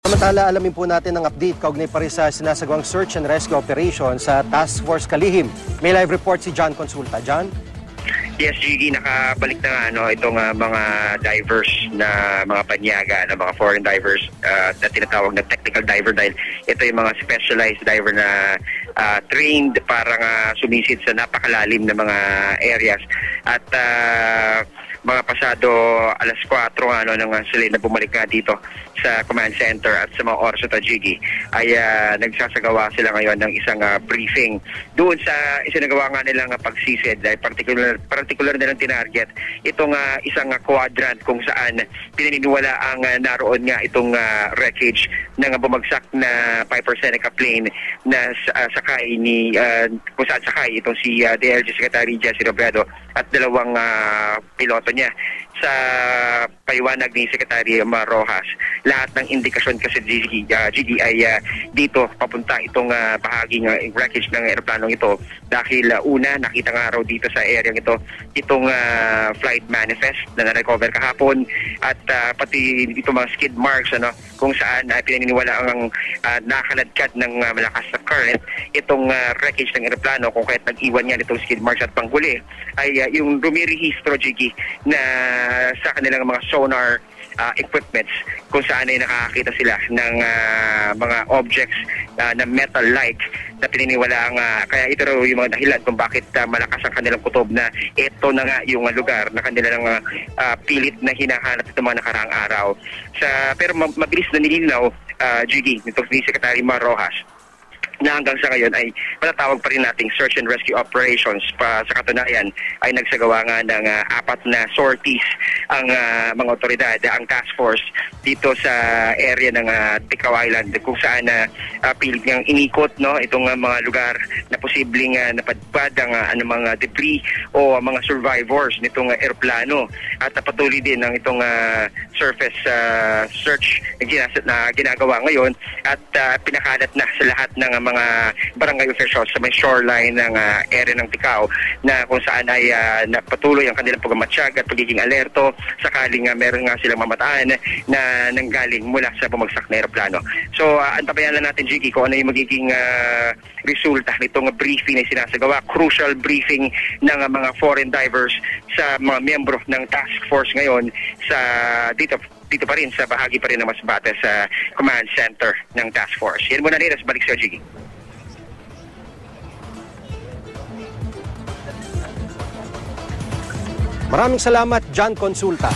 Samantala, alamin po natin ang update kaugnay pa rin sa sinasagawang search and rescue operation sa Task Force Kalihim. May live report si John Consulta. John? Yes, Gigi, nakabalik na itong mga divers na mga panyaga, na mga foreign divers na tinatawag na technical diver dahil ito yung mga specialized diver na trained para sumisid sa napakalalim na mga areas. At mga pasado alas 4 nang sila na bumalik nga dito sa command center at sa mga oras ito, Gigi, ay nagsasagawa sila ngayon ng isang briefing doon sa isinagawa nga nilang pagsisid dahil particular nilang tinarget itong isang quadrant kung saan pinaniniwala ang naroon nga itong wreckage ng bumagsak na Piper Seneca plane na sakay ni kung saan sakay itong si DLG Secretary Jesse Robredo at dalawang piloto niya. Sa paliwanag ni Secretary Mar Rojas, lahat ng indikasyon kasi Gigi ay dito papunta itong bahaging wreckage ng aeroplanong ito dahil una nakita nga raw dito sa area ito itong flight manifest na na-recover kahapon at pati dito mga skid marks kung saan pinaniniwala ang nakaladkad ng malakas na current itong wreckage ng aeroplano kung kaya't nag-iwan nga nitong skid marks at panghuli ay yung rumirehistro, Gigi, na sa kanilang mga sonar equipments kung saan ay nakakita sila ng mga objects na metal-like na pininiwala kaya ito raw yung mga dahilan kung bakit malakas ang kanilang kutob na ito na nga yung lugar na kanilang pilit na hinahanap itong mga nakaraang araw. Pero mabilis na nilinaw, Gigi, nitong ni Secretary Mar Rojas, na hanggang sa ngayon ay matatawag pa rin nating search and rescue operations. Sa katunayan ay nagsagawa nga ng 4 na sorties ang mga otoridad, ang task force dito sa area ng Ticao Island kung saan pilit ngang inikot itong mga lugar na posibleng napadpad ang mga debris o mga survivors nitong eroplano at patuloy din ang itong surface search na ginagawa ngayon at pinakalat na sa lahat ng mga barangay officials sa may shoreline ng area ng Ticao na kung saan ay patuloy ang kanilang pagmamatsyag at pagiging alerto sakaling meron nga silang mamataan na nanggaling mula sa bumagsak na aeroplano. So, antabayan lang natin, Gigi, kung ano yung magiging resulta nitong briefing na sinasagawa. Crucial briefing ng mga foreign divers sa mga miyembro ng task force ngayon sa dito pa rin sa bahagi pa rin ng Masbate sa command center ng task force. Yan muna rin, balik sa Gigi. Maraming salamat, John Consulta.